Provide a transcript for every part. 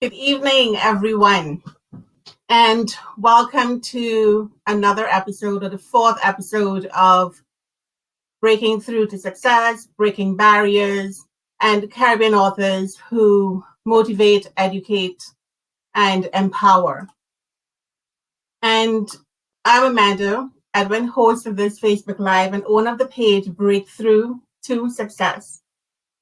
Good evening, everyone, and welcome to another episode, or the fourth episode of Breaking Through to Success, Breaking Barriers, and Caribbean authors who motivate, educate, and empower. And I'm Amanda Edwin, host of this Facebook Live and owner of the page Breakthrough to Success.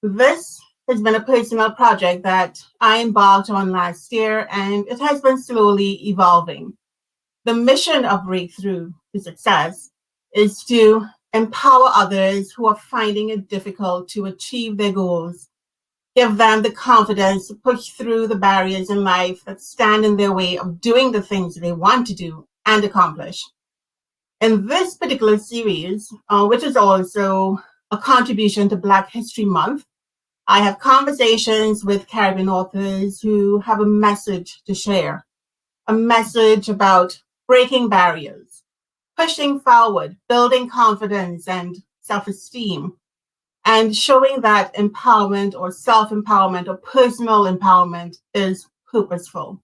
This has been a personal project that I embarked on last year, and it has been slowly evolving. The mission of Breakthrough to Success is to empower others who are finding it difficult to achieve their goals, give them the confidence to push through the barriers in life that stand in their way of doing the things they want to do and accomplish. In this particular series, which is also a contribution to Black History Month, I have conversations with Caribbean authors who have a message to share, a message about breaking barriers, pushing forward, building confidence and self-esteem, and showing that empowerment or self-empowerment or personal empowerment is purposeful.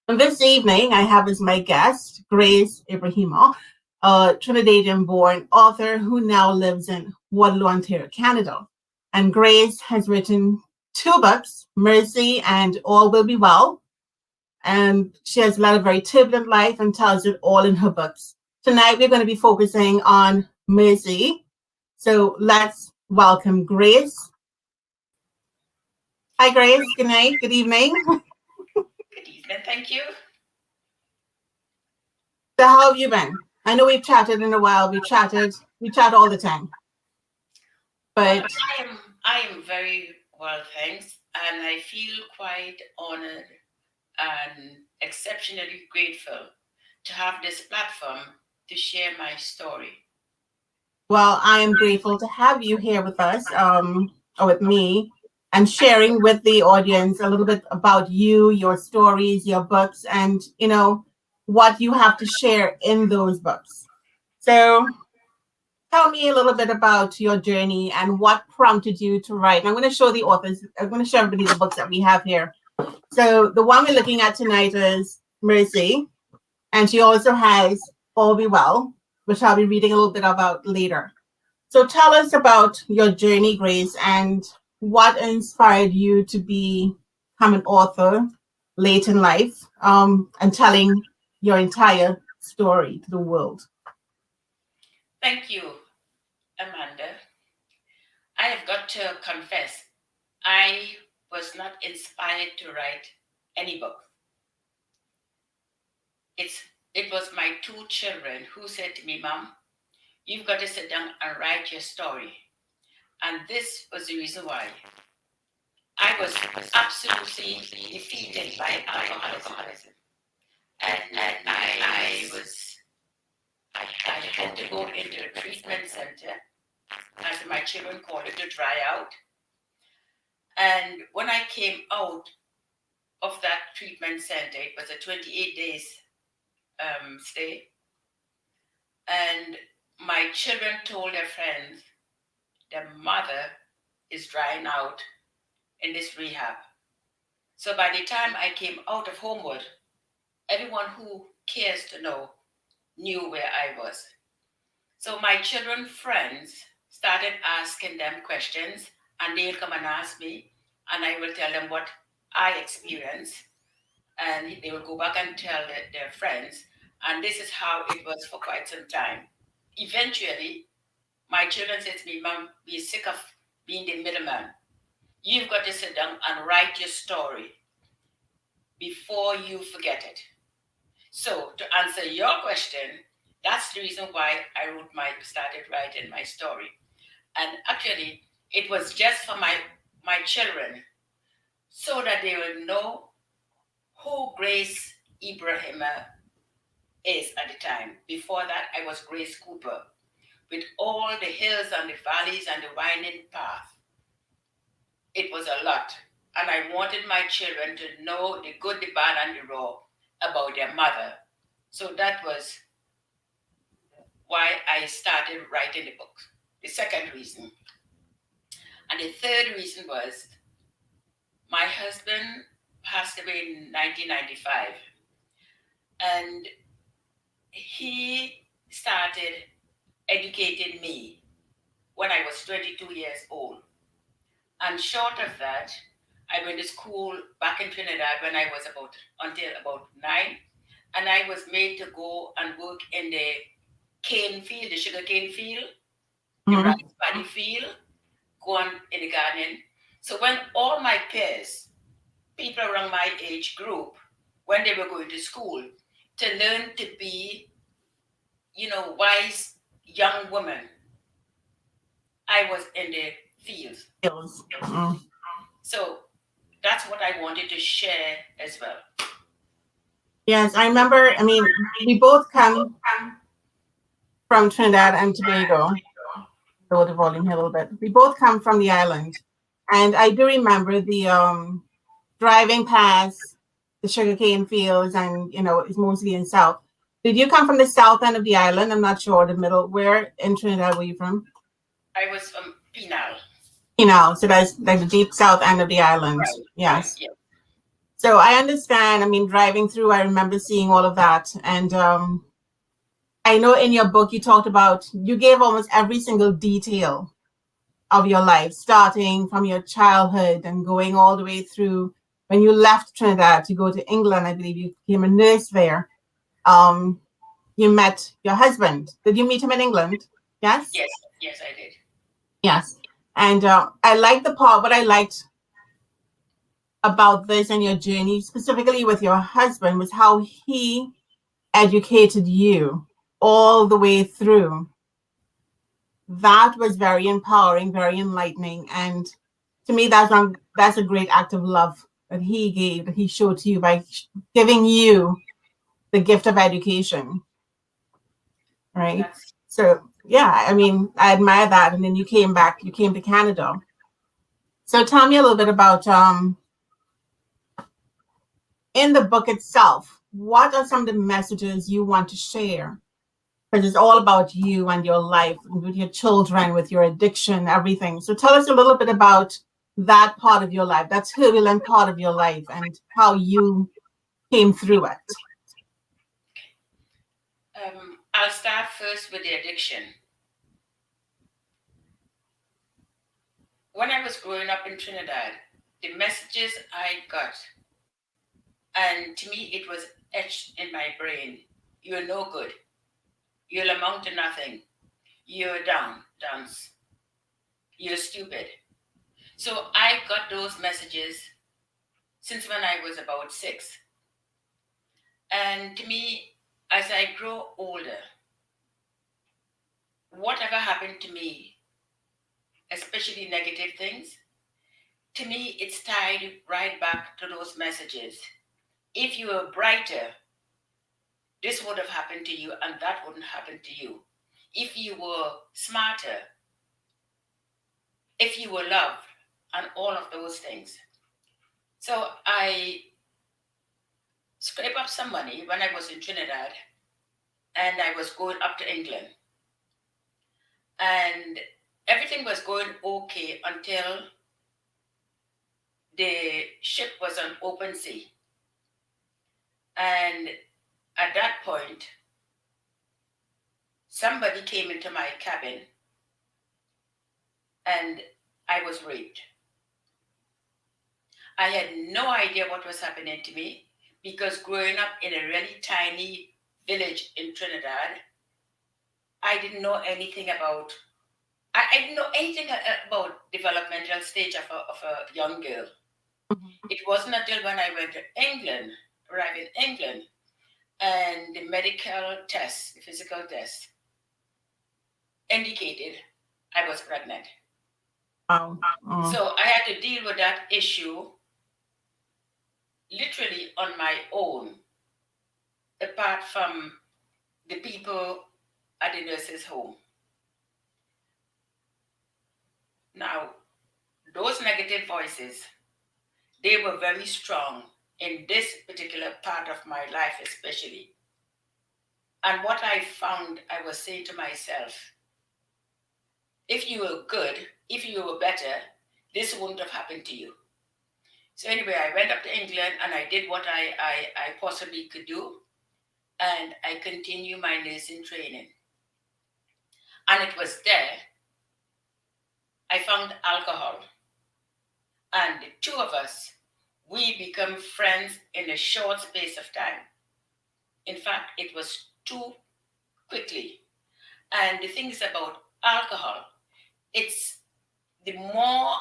And this evening, I have as my guest H.Ibrahima, a Trinidadian-born author who now lives in Waterloo, Ontario, Canada. And Grace has written two books, Mercy and All Will Be Well. And she has led a very turbulent life and tells it all in her books. Tonight, we're going to be focusing on Mercy. So let's welcome Grace. Hi, Grace. Good night. Good evening. Good evening. Thank you. So how have you been? I know we've chatted in a while. We chat all the time. But well, I am very well, thanks, and I feel quite honored and exceptionally grateful to have this platform to share my story. well, I am grateful to have you here with us, or with me, and sharing with the audience a little bit about you, your stories, your books, and what you have to share in those books. So tell me a little bit about your journey and what prompted you to write. I'm going to show the authors, I'm going to show everybody the books that we have here. So the one we're looking at tonight is Mercy, and she also has All Be Well, which I'll be reading a little bit about later. So tell us about your journey, Grace, and what inspired you to become an author late in life, and telling your entire story to the world. Thank you, Amanda. I have got to confess, I was not inspired to write any book. It's it was my two children who said to me, Mom, you've got to sit down and write your story. And this was the reason why. I was absolutely defeated by alcoholism. And I had to go into a treatment center, as my children call it, to dry out. And when I came out of that treatment center, it was a 28 days stay. And my children told their friends, their mother is drying out in this rehab. So by the time I came out of Homewood, everyone who cares to know knew where I was. So my children friends started asking them questions, and they'll come and ask me, and I will tell them what I experienced, and they will go back and tell their friends, and this is how it was for quite some time. Eventually, my children said to me, Mom, we're sick of being the middleman. You've got to sit down and write your story before you forget it. So to answer your question, that's the reason why I started writing my story. And actually, it was just for my children, so that they will know who Grace Ibrahima is at the time. Before that, I was Grace Cooper, with all the hills and the valleys and the winding path. It was a lot. And I wanted my children to know the good, the bad, and the raw about their mother. So that was why I started writing the book. The second reason. And the third reason was my husband passed away in 1995. And he started educating me when I was 22 years old. And short of that, I went to school back in Trinidad when I was until about 9. And I was made to go and work in the cane field, the sugar cane field, the Mhm. rice paddy field, go on in the garden. So when all my peers, people around my age group, when they were going to school, to learn to be, wise young women, I was in the fields. Skills. Mm. So that's what I wanted to share as well. Yes, I remember. I mean, we both come from Trinidad and Tobago. Lower the volume here a little bit. We both come from the island, and I do remember the driving past the sugarcane fields, and it's mostly in south. Did you come from the south end of the island? I'm not sure. The middle. Where in Trinidad were you from? I was from Penal. So that's like the deep south end of the island. Right, right, Yes. yeah. So I understand. I mean, driving through, I remember seeing all of that, and I know in your book you talked about you gave almost every single detail of your life, starting from your childhood and going all the way through when you left Trinidad to go to England. I believe you became a nurse there. Um, you met your husband. Did you meet him in England? Yes? Yes, yes, I did. Yes. And I liked the part, what I liked about this and your journey, specifically with your husband, was how he educated you all the way through. That was very empowering, very enlightening, and to me, that's a great act of love that he showed to you by giving you the gift of education, right? That's So yeah, I mean, I admire that. And then you came back, you came to Canada. So tell me a little bit about in the book itself. What are some of the messages you want to share? Because it's all about you and your life, with your children, with your addiction, everything. So tell us a little bit about that part of your life, that turbulent part of your life, and how you came through it. I'll start first with the addiction. When I was growing up in Trinidad, the messages I got, and to me it was etched in my brain. You're no good. You'll amount to nothing. You're down, dance. You're stupid. So I got those messages since when I was about 6. And to me, as I grow older, whatever happened to me, especially negative things, to me, it's tied right back to those messages. If you were brighter, this would have happened to you and that wouldn't happen to you. If you were smarter, if you were loved, and all of those things. So I scraped up some money when I was in Trinidad and I was going up to England. And everything was going okay until the ship was on open sea. And at that point, somebody came into my cabin and I was raped. I had no idea what was happening to me because growing up in a really tiny village in Trinidad, I didn't know anything about. I didn't know anything about developmental stage of a young girl. It wasn't until when I went to England, arrived in England, and the medical test, the physical test, indicated I was pregnant. Wow. Mm. So I had to deal with that issue literally on my own, apart from the people at the nurse's home. Now, those negative voices, they were very strong in this particular part of my life, especially. And what I found, I was saying to myself, if you were good, if you were better, this wouldn't have happened to you. So anyway, I went up to England and I did what I possibly could do, and I continued my nursing training. And it was there I found alcohol, and the two of us, we become friends in a short space of time. In fact, it was too quickly. And the thing is about alcohol, it's the more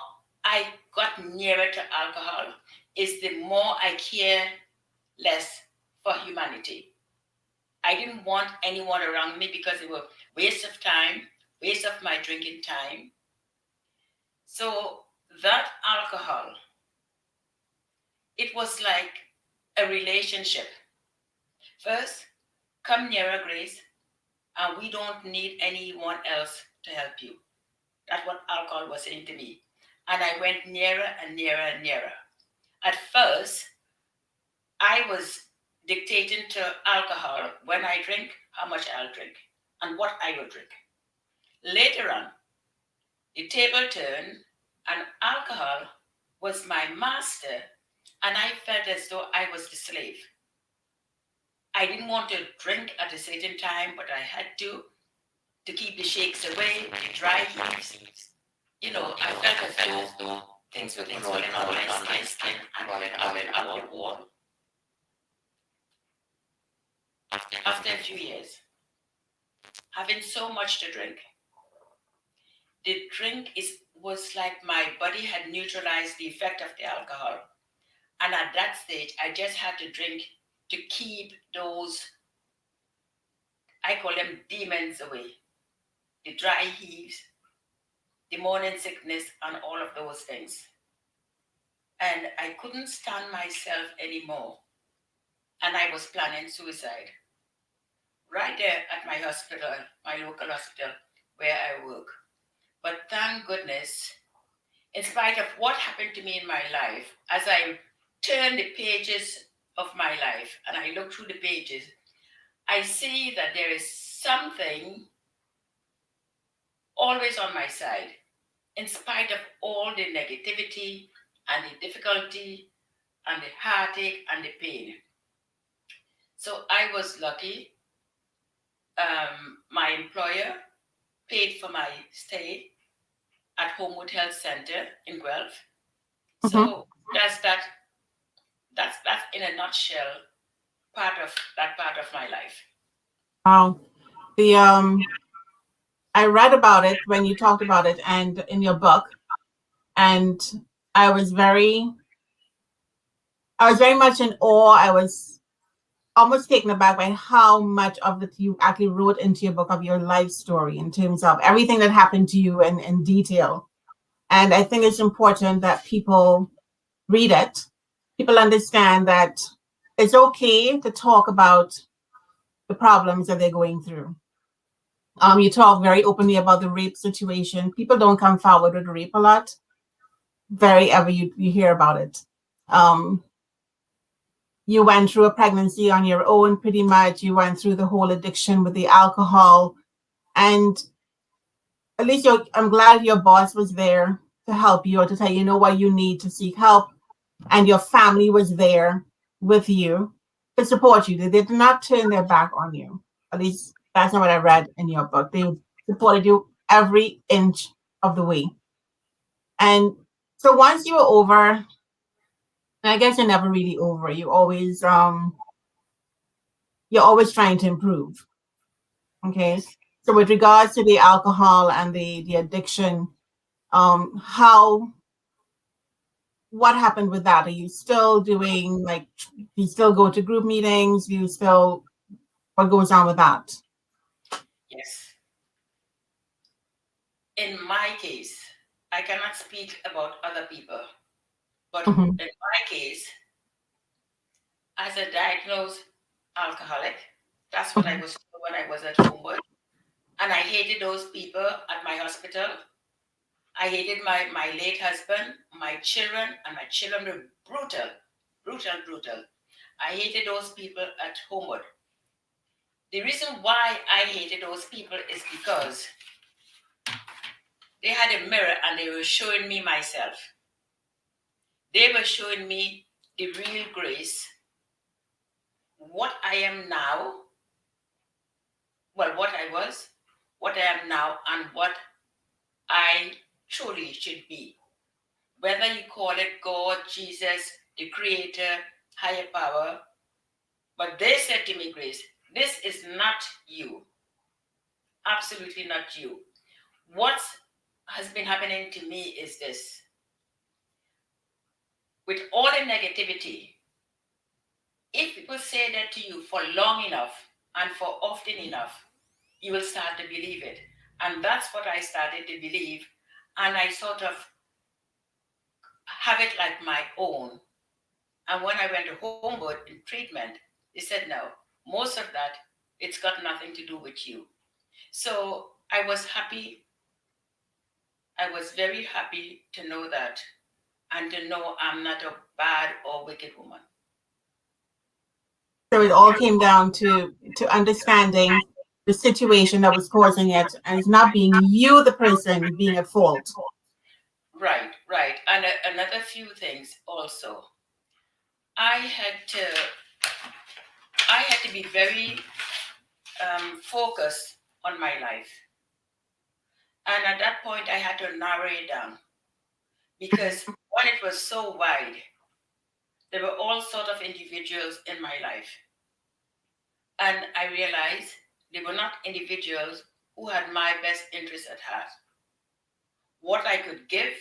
I got nearer to alcohol, is the more I care less for humanity. I didn't want anyone around me because it was waste of time, waste of my drinking time. So that alcohol, it was like a relationship. First, come nearer, Grace, and we don't need anyone else to help you. That's what alcohol was saying to me. And I went nearer and nearer and nearer. At first, I was dictating to alcohol when I drink, how much I'll drink and what I will drink. Later on, the table turned and alcohol was my master, and I felt as though I was the slave. I didn't want to drink at a certain time, but I had to keep the shakes away, the dry heaves. You know, I felt as though things were crawling on my skin and crawling up the wall. After a few years, having so much to drink, the drink was like my body had neutralized the effect of the alcohol. And at that stage, I just had to drink to keep those, I call them demons, away. The dry heaves, the morning sickness, and all of those things. And I couldn't stand myself anymore. And I was planning suicide right there at my hospital, my local hospital where I work. But thank goodness, in spite of what happened to me in my life, as I turn the pages of my life and I look through the pages, I see that there is something always on my side, in spite of all the negativity and the difficulty and the heartache and the pain. So I was lucky. My employer paid for my stay at Homewood Health Center in Guelph. Mm-hmm. So that's in a nutshell part of my life. Wow. The I read about it when you talked about it and in your book, and I was very I was very much in awe. I was almost taken aback by how much of it you actually wrote into your book of your life story in terms of everything that happened to you in detail. And I think it's important that people read it. People understand that it's okay to talk about the problems that they're going through. You talk very openly about the rape situation. People don't come forward with rape a lot. Very ever you hear about it. Um, you went through a pregnancy on your own, pretty much. You went through the whole addiction with the alcohol, and at least I'm glad your boss was there to help you or to tell you, you know what, you need to seek help, and your family was there with you to support you. They did not turn their back on you. At least that's not what I read in your book. They supported you every inch of the way. And so once you were over, and I guess you're never really over. You're always trying to improve. Okay. Yes. So with regards to the alcohol and the addiction, how what happened with that? Are you still doing like do you still go to group meetings? Do you still what goes on with that? Yes. In my case, I cannot speak about other people, but Mm-hmm. in my case, as a diagnosed alcoholic, that's what I was told when I was at Homewood. And I hated those people at my hospital. I hated my late husband, my children, and my children were brutal, brutal, brutal. I hated those people at Homewood. The reason why I hated those people is because they had a mirror and they were showing me myself. They were showing me the real grace, what I am now, well, what I was, what I am now, and what I truly should be. Whether you call it God, Jesus, the Creator, higher power, but they said to me, Grace, this is not you. Absolutely not you. What has been happening to me is this. With all the negativity, if people say that to you for long enough and for often enough, you will start to believe it. And that's what I started to believe. And I sort of have it like my own. And when I went to Homewood in treatment, they said, no, most of that, it's got nothing to do with you. So I was happy. I was very happy to know that and to know I'm not a bad or wicked woman. So it all came down to understanding the situation that was causing it, and it's not being you, the person, being at fault. Right, right. And another few things also. I had to, I had to be very focused on my life. And at that point, I had to narrow it down because when it was so wide, there were all sort of individuals in my life. And I realized they were not individuals who had my best interest at heart. What I could give,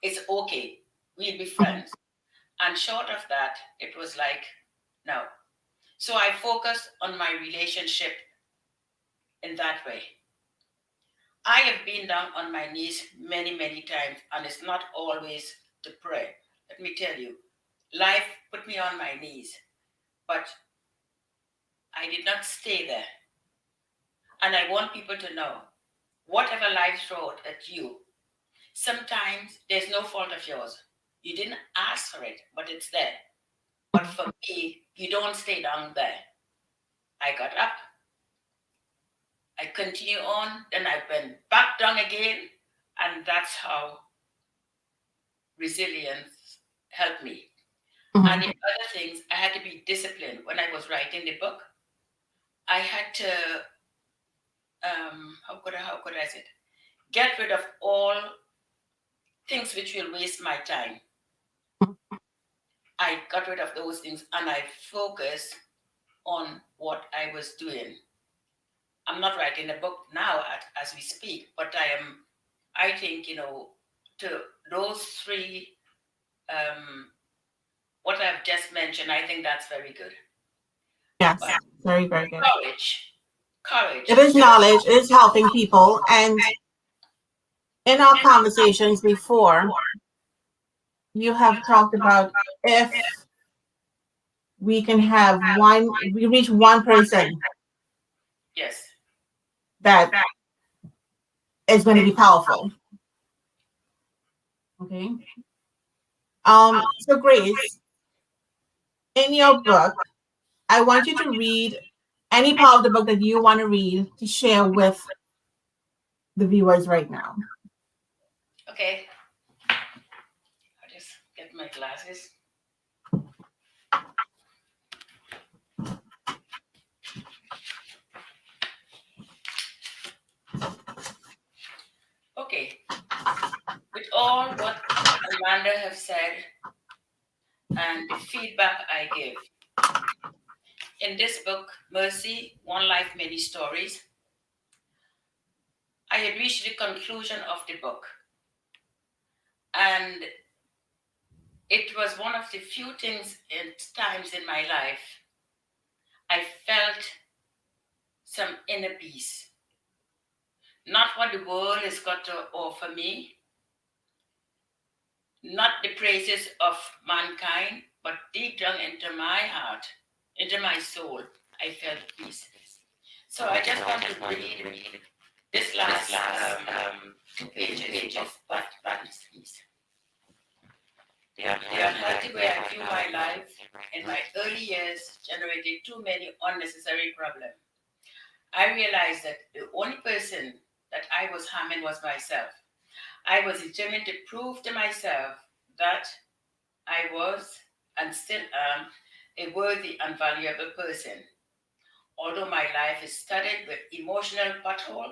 it's okay. We'll be friends. And short of that, it was like, no. So I focused on my relationship in that way. I have been down on my knees many, many times, and it's not always to pray. Let me tell you, life put me on my knees, but I did not stay there. And I want people to know whatever life throws at you, sometimes there's no fault of yours. You didn't ask for it, but it's there. But for me, you don't stay down there. I got up, I continue on, then I went back down again, and that's how resilience helped me. And the other things, I had to be disciplined. When I was writing the book, I had to, how could I say it? Get rid of all things which will waste my time. I got rid of those things and I focused on what I was doing. I'm not writing a book now as we speak, but I think, to those three, what I've just mentioned, I think that's very good. Yes, But very, very good. Courage. It is knowledge, it is helping people. And in our conversations before, you have talked about if we can have we reach one person Yes. that is going to be powerful. Okay. So Grace, in your book, I want you to read any part of the book that you want to read to share with the viewers right now. Okay. I'll just get my glasses. Okay. With all what Amanda have said and the feedback I give, in this book, Mercy, One Life, Many Stories, I had reached the conclusion of the book. And it was one of the few things at times in my life I felt some inner peace. Not what the world has got to offer me, not the praises of mankind, but deep down into my heart, into my soul, I felt peace. So I just want to read this last 2 pages of that peace. The unhealthy way I view my life in my early years generated too many unnecessary problems. I realized that the only person that I was harming was myself. I was determined to prove to myself that I was and still am a worthy and valuable person. Although my life is studded with emotional pothole,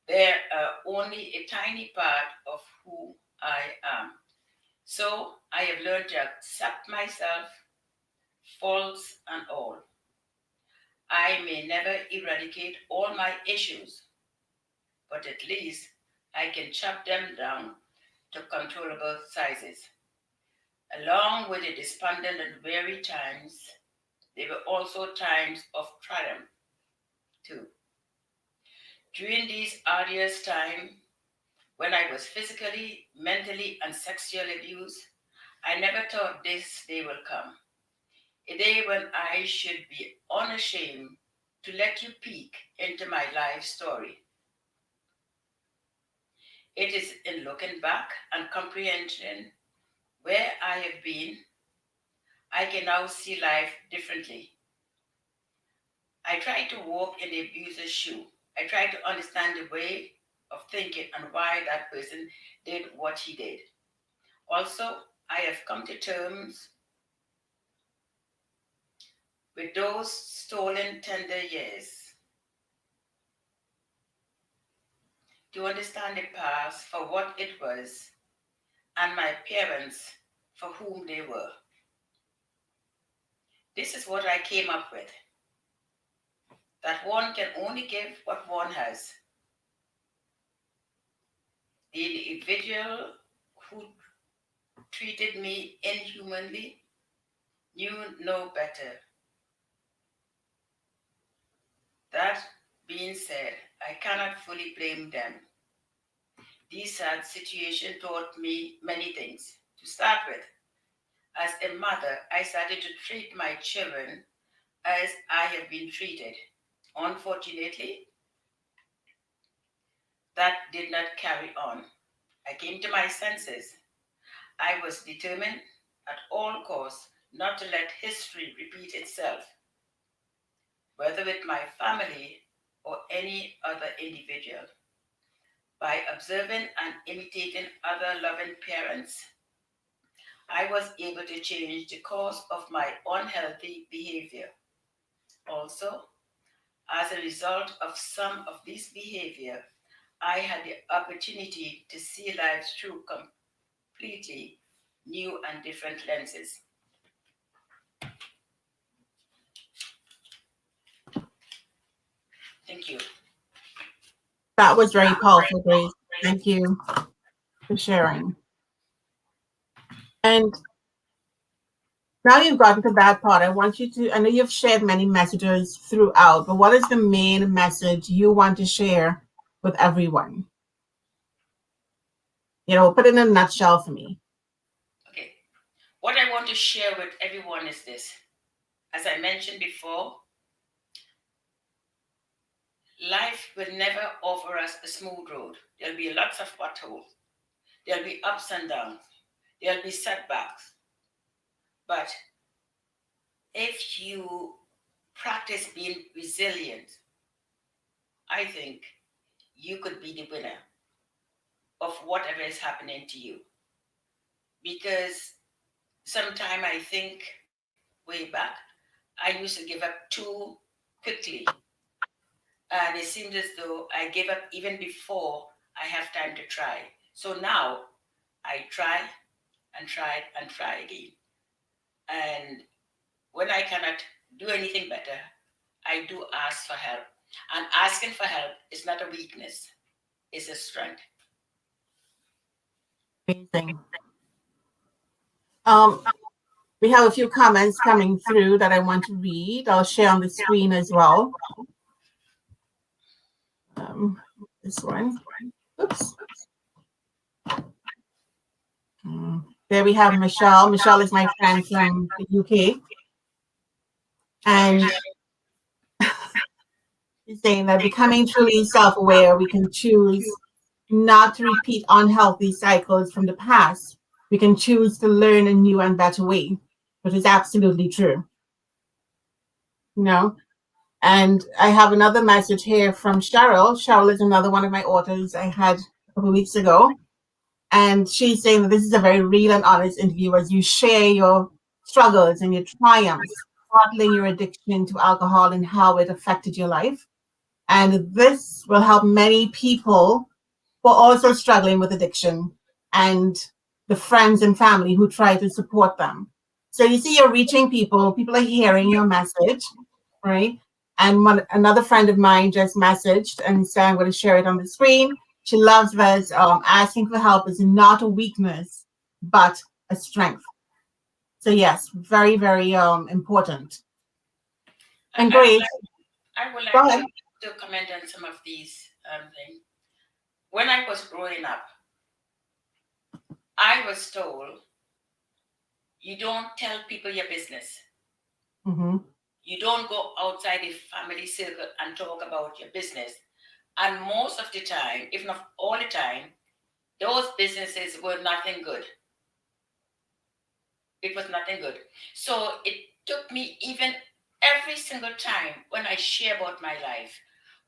they are only a tiny part of who I am. So I have learned to accept myself, faults and all. I may never eradicate all my issues, but at least I can chop them down to controllable sizes. Along with the despondent and weary times, there were also times of triumph too. During these arduous times, when I was physically, mentally, and sexually abused, I never thought this day will come. A day when I should be unashamed to let you peek into my life story. It is in looking back and comprehension where I have been, I can now see life differently. I try to walk in the abuser's shoe. I try to understand the way of thinking and why that person did what he did. Also, I have come to terms with those stolen tender years, to understand the past for what it was and my parents for whom they were. This is what I came up with, that one can only give what one has. The individual who treated me inhumanly knew no better. That being said, I cannot fully blame them. This sad situation taught me many things. To start with, as a mother, I started to treat my children as I have been treated. Unfortunately, that did not carry on. I came to my senses. I was determined at all costs not to let history repeat itself, whether with my family or any other individual. By observing and imitating other loving parents, I was able to change the course of my unhealthy behavior. Also, as a result of some of this behavior, I had the opportunity to see life through completely new and different lenses. Thank you. That was very powerful, Grace. Thank you for sharing. And now you've gotten to that part. I want you to, I know you've shared many messages throughout, but what is the main message you want to share with everyone? Put it in a nutshell for me. Okay. What I want to share with everyone is this. As I mentioned before, life will never offer us a smooth road. There'll be lots of potholes. There'll be ups and downs. There'll be setbacks. But if you practice being resilient, I think you could be the winner of whatever is happening to you. Because sometime I think way back, I used to give up too quickly. And it seems as though I gave up even before I have time to try. So now I try and try and try again. And when I cannot do anything better, I do ask for help. And asking for help is not a weakness, it's a strength. Amazing. Um, we have a few comments coming through that I want to read. I'll share on the screen as well. This one. Oops. There we have Michelle. Michelle is my friend from the UK. And she's saying that becoming truly self aware, we can choose not to repeat unhealthy cycles from the past. We can choose to learn a new and better way, which is absolutely true. And I have another message here from Cheryl. Cheryl is another one of my authors I had a couple of weeks ago. And she's saying that this is a very real and honest interview as you share your struggles and your triumphs, battling your addiction to alcohol and how it affected your life. And this will help many people who are also struggling with addiction and the friends and family who try to support them. So you see, you're reaching people, people are hearing your message, right? And another friend of mine just messaged and said, I'm going to share it on the screen. She loves this. Asking for help is not a weakness, but a strength. So yes, very, very important. And Grace, I would go like ahead. to comment on some of these things. When I was growing up, I was told you don't tell people your business. Mm-hmm. You don't go outside the family circle and talk about your business. And most of the time, if not all the time, those businesses were nothing good. It was nothing good. So it took me even every single time when I share about my life,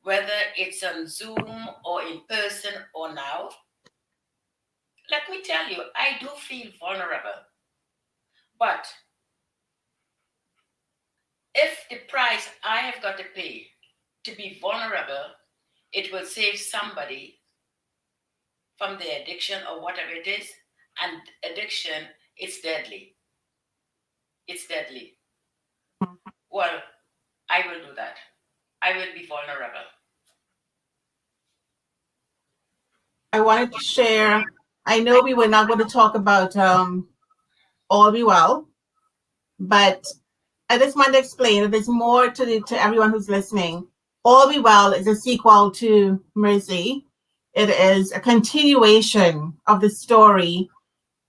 whether it's on Zoom or in person or now, let me tell you, I do feel vulnerable. But if the price I have got to pay to be vulnerable, it will save somebody from their addiction or whatever it is. And addiction, it's deadly. It's deadly. Well, I will do that. I will be vulnerable. I wanted to share. I know we were not going to talk about All Be Well, but I just want to explain that there's more to everyone who's listening. All Be Well is a sequel to Mercy. It is a continuation of the story,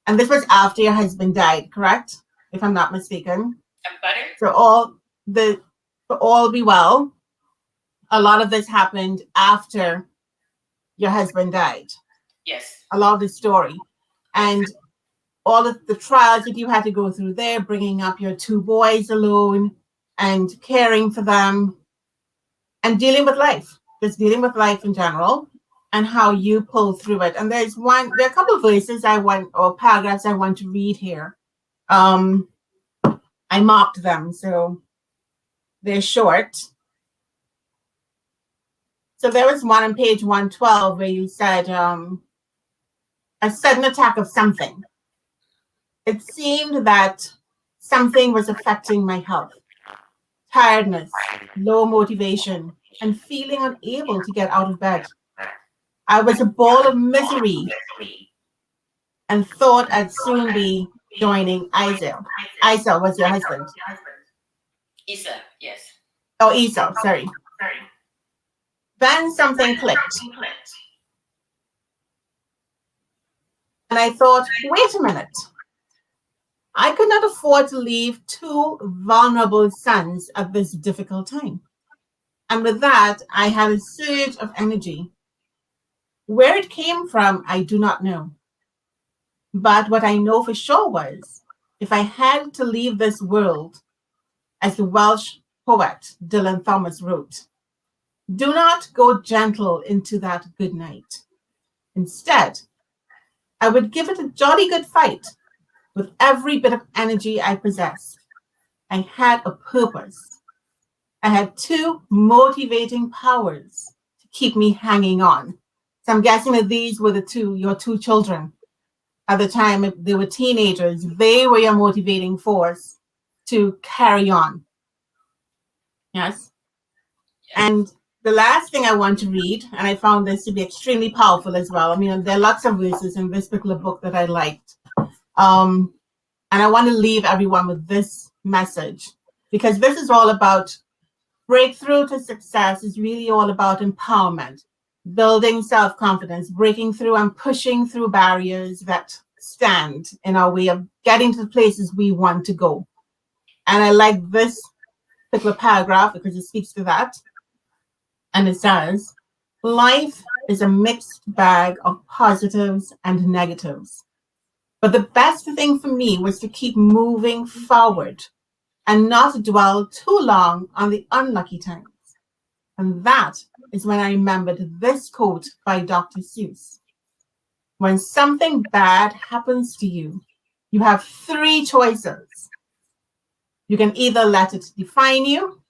and this was after your husband died, correct? If I'm not mistaken. Pardon? So the for All Be Well, a lot of this happened after your husband died. Yes. A lot of the story, Yes. and all of the trials that you had to go through there, bringing up your two boys alone and caring for them and dealing with life, just dealing with life in general and how you pull through it. And there are a couple of verses or paragraphs I want to read here. Um, I marked them, so they're short. So there was one on page 112 where you said, a sudden attack of something. It seemed that something was affecting my health. Tiredness, low motivation, and feeling unable to get out of bed. I was a ball of misery and thought I'd soon be joining Isel. Isel was your husband. Isa, yes. Oh, Esau, sorry. Then something clicked. And I thought, wait a minute. I could not afford to leave two vulnerable sons at this difficult time. And with that, I had a surge of energy. Where it came from, I do not know. But what I know for sure was if I had to leave this world, as the Welsh poet Dylan Thomas wrote, do not go gentle into that good night. Instead, I would give it a jolly good fight with every bit of energy I possessed. I had a purpose. I had two motivating powers to keep me hanging on. So I'm guessing that these were your two children at the time. If they were teenagers, they were your motivating force to carry on. Yes. Yes. And the last thing I want to read, and I found this to be extremely powerful as well. I mean, there are lots of verses in this particular book that I liked. And I want to leave everyone with this message because this is all about breakthrough to success, is really all about empowerment, building self confidence, breaking through and pushing through barriers that stand in our way of getting to the places we want to go. And I like this particular paragraph because it speaks to that. And it says, life is a mixed bag of positives and negatives. But the best thing for me was to keep moving forward and not dwell too long on the unlucky times. And that is when I remembered this quote by Dr. Seuss. When something bad happens to you, you have three choices. You can either let it define you,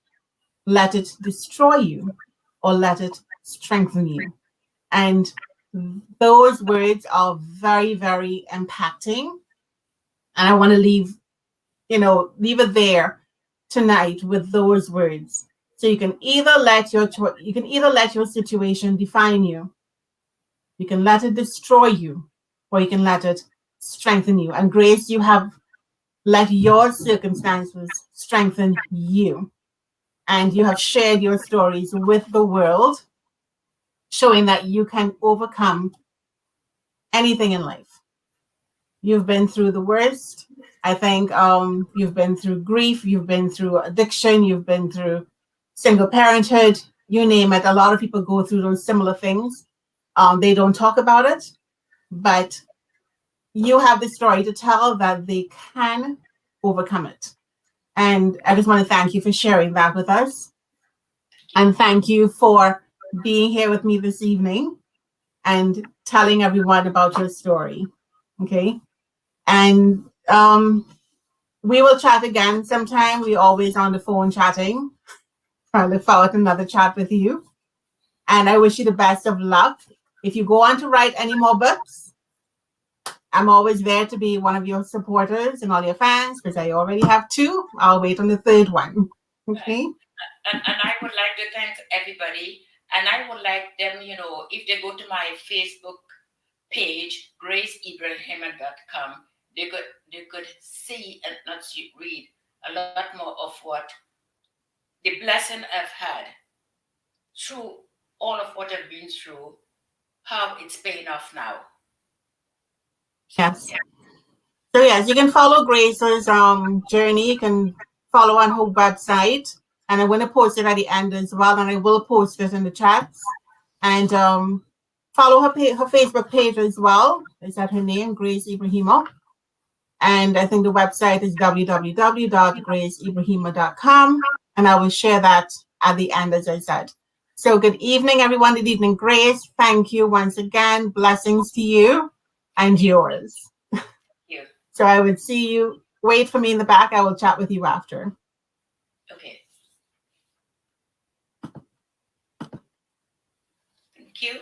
let it destroy you, or let it strengthen you. And those words are very, very impacting. And I want to leave it there tonight with those words. So you can either let your situation define you, you can let it destroy you, or you can let it strengthen you. And Grace, you have let your circumstances strengthen you. And you have shared your stories with the world, showing that you can overcome anything in life. You've been through the worst. I think you've been through grief, you've been through addiction, you've been through single parenthood, you name it. A lot of people go through those similar things. They don't talk about it, but you have the story to tell that they can overcome it. And I just want to thank you for sharing that with us. And thank you for being here with me this evening and telling everyone about your story. Okay. And we will chat again sometime. We're always on the phone chatting. I look forward to another chat with you. And I wish you the best of luck. If you go on to write any more books, I'm always there to be one of your supporters and all your fans because I already have two. I'll wait on the third one. Okay. And I would like to thank everybody. And I would like them, if they go to my Facebook page, graceibrahima.com, they could see and not read a lot more of what the blessing I've had through all of what I've been through, how it's paying off now. Yes. So yes, you can follow Grace's journey. You can follow on her website, and I'm going to post it at the end as well, and I will post it in the chats. And follow her Facebook page as well. Is that her name, Grace Ibrahima? And I think the website is www.graceibrahima.com, and I will share that at the end, as I said. So good evening, everyone. Good evening, Grace. Thank you once again. Blessings to you and yours. Here. So I would see you. Wait for me in the back. I will chat with you after. Okay. Thank you.